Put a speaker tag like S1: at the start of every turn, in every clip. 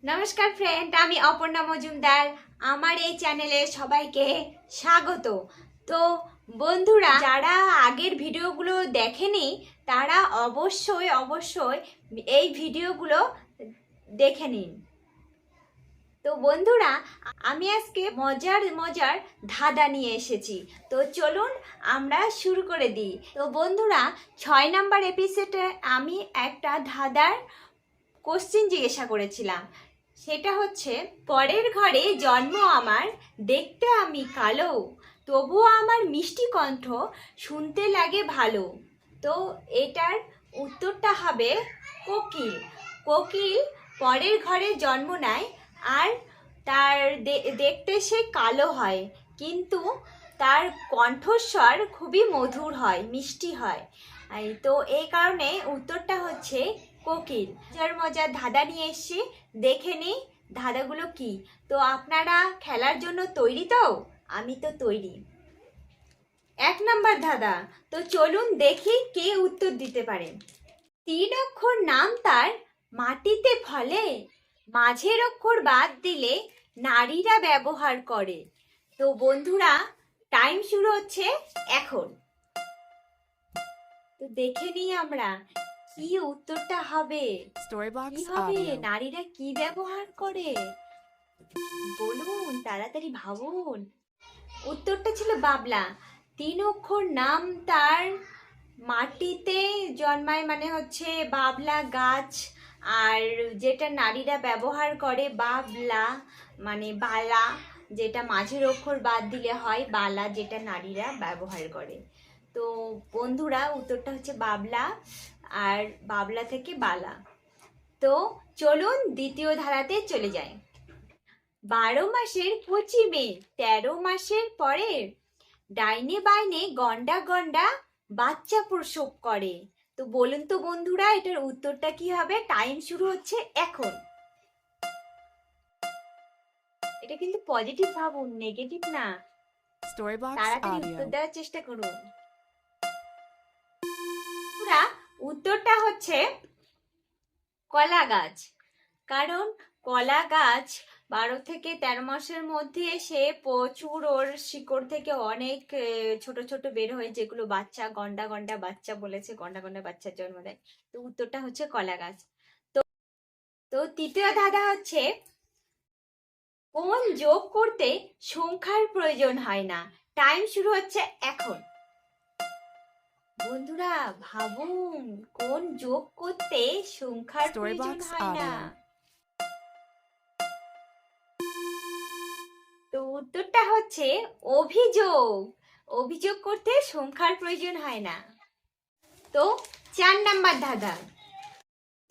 S1: নমস্কার ফ্রেন্ড, আমি অপর্ণা মজুমদার। আমার এই চ্যানেলে সবাইকে স্বাগত। তো বন্ধুরা, যারা আগের ভিডিওগুলো দেখেনি তারা অবশ্যই এই ভিডিওগুলো দেখে নিন। তো বন্ধুরা, আমি আজকে মজার ধাঁধা নিয়ে এসেছি। তো চলুন আমরা শুরু করে দিই। তো বন্ধুরা, 6 নাম্বার এপিসোডে আমি একটা ধাঁধার কোশ্চেন জিজ্ঞাসা করেছিলাম। সেটা হচ্ছে, পরের ঘরে জন্ম আমার, দেখতে আমি কালো, তবুও আমার মিষ্টি কণ্ঠ শুনতে লাগে ভালো। তো এটার উত্তরটা হবে কোকিল। কোকিল পরের ঘরে জন্ম নেয় আর তার দেখতে সে কালো হয়, কিন্তু তার কণ্ঠস্বর খুবই মধুর হয়, মিষ্টি হয়। তো এই কারণে উত্তরটা হচ্ছে কোকিল। মজার ধাঁধা নিয়ে এসেছি, দেখে নিই ধাঁধাগুলো কি। তো আপনারা খেলার জন্য তৈরি তো? আমি তো তৈরি। 1 নাম্বার ধাঁধা। তো চলুন দেখি কে উত্তর দিতে পারে। 3 অক্ষর নাম তার, মাটিতে ফলে, মাঝের অক্ষর বাদ দিলে নারীরা ব্যবহার করে। তো বন্ধুরা, টাইম শুরু হচ্ছে এখন। তো দেখে নিই আমরা কি উত্তরটা হবে। কি হবে? নারীরা কি ব্যবহার করে? বলুন, তাড়াতাড়ি ভাবুন। উত্তরটা ছিল বাবলা। 3 অক্ষর নাম তার, মাটিতে জন্মায় মানে হচ্ছে বাবলা গাছ, আর যেটা নারীরা ব্যবহার করে বাবলা মানে বালা, যেটা মাঝের অক্ষর বাদ দিলে হয় বালা, যেটা নারীরা ব্যবহার করে। তো বন্ধুরা, উত্তরটা হচ্ছে বাবলা, আর বাবলা থেকে বালা। তো চলুন দ্বিতীয় ধারাতে চলে যাই। 12 মাসের কচি মেয়ে, 13 মাসের পরে, ডাইনে বাইনে গন্ডা গন্ডা বাচ্চা প্রসব করে। তো বলুন তো বন্ধুরা, এটার উত্তরটা কি হবে? টাইম শুরু হচ্ছে এখন। এটা কিন্তু পজিটিভ ভাবুন, নেগেটিভ না। তাড়াতাড়ি উত্তর দেওয়ার চেষ্টা করুন। উত্তরটা হচ্ছে কলা গাছ। কারণ কলা গাছ 12 থেকে 13 মাসের মধ্যে সে প্রচুর, ওর শিকড় থেকে অনেক ছোট ছোট বের হয়, যেগুলো বাচ্চা গন্ডা গন্ডা বাচ্চা বলেছে, গন্ডা গন্ডা বাচ্চার জন্ম দেয়। তো উত্তরটা হচ্ছে কলা গাছ। তো তো তৃতীয় ধাঁধা হচ্ছে, কোন যোগ করতে সংখ্যার প্রয়োজন হয় না? টাইম শুরু হচ্ছে এখন। বন্ধুরা ভাবুন, কোন যোগ করতে সংখ্যার প্রয়োজন হয় না? তো উত্তরটা হচ্ছে অভিযোগ। অভিযোগ করতে সংখ্যার প্রয়োজন হয় না। তো 4 নাম্বার ধাঁধা।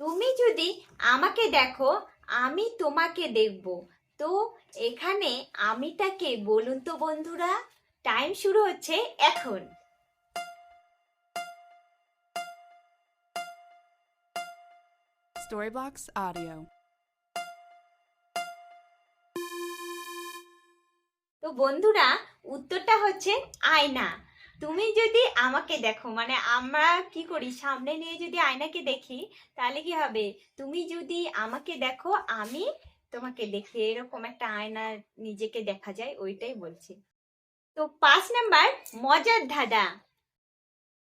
S1: তুমি যদি আমাকে দেখো, আমি তোমাকে দেখব। তো এখানে আমিটাকে বলুন তো বন্ধুরা। টাইম শুরু হচ্ছে এখন।
S2: Storybox Audio.
S1: তো বন্ধুরা, উত্তরটা হচ্ছে আয়না। তুমি যদি আমাকে দেখো মানে আমরা কি করি, সামনে নিয়ে যদি আয়নাকে দেখি তাহলে কি হবে? তুমি যদি আমাকে দেখো, আমি তোমাকে দেখি, এরকম একটা আয়না নিজেকে দেখা যায়, ওইটাই বলছি। তো 5 নাম্বার মজার ধাঁধা।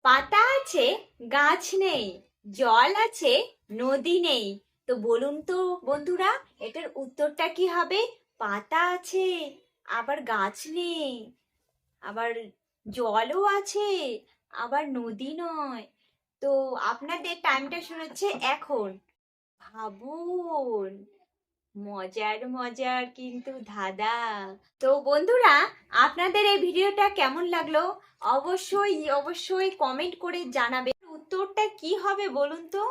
S1: পাতা আছে গাছ নেই, জল আছে নদী নেই। তো বলুন তো বন্ধুরা, এটার উত্তরটা কি হবে? পাতা আছে, আবার গাছ নেই, আবার জলও আছে, আবার নদী নয়। তো আপনাদের টাইমটা শুরু হচ্ছে এখন। ভাবুন, মজার কিন্তু ধাঁধা। তো বন্ধুরা, আপনাদের এই ভিডিওটা কেমন লাগলো অবশ্যই কমেন্ট করে জানাবেন। উত্তরটা কি হবে বলুন তো?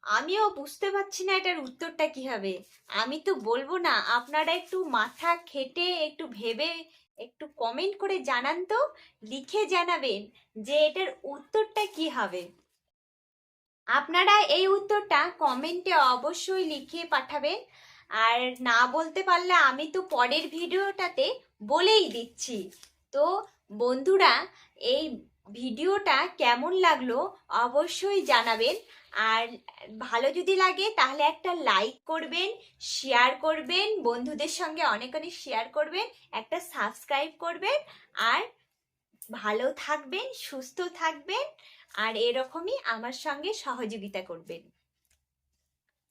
S1: আমিও বুঝতে পারছি না এটার উত্তরটা কি হবে। আমি তো বলবো না, আপনারা একটু মাথা খেটে একটু ভেবে একটু কমেন্ট করে জানান তো, লিখে জানাবেন যে এটার উত্তরটা কি হবে। আপনারা এই উত্তরটা কমেন্টে অবশ্যই লিখে পাঠাবেন। আর না বলতে পারলে আমি তো পরের ভিডিওটাতে বলেই দিচ্ছি। তো বন্ধুরা, এই ভিডিওটা কেমন লাগলো অবশ্যই জানাবেন। আর ভালো যদি লাগে তাহলে একটা লাইক করবেন, শেয়ার করবেন, বন্ধুদের সঙ্গে অনেক অনেক শেয়ার করবেন, একটা সাবস্ক্রাইব করবেন। আর ভালো থাকবেন, সুস্থ থাকবেন, আর এরকমই আমার সঙ্গে সহযোগিতা করবেন।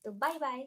S1: তো বাই বাই।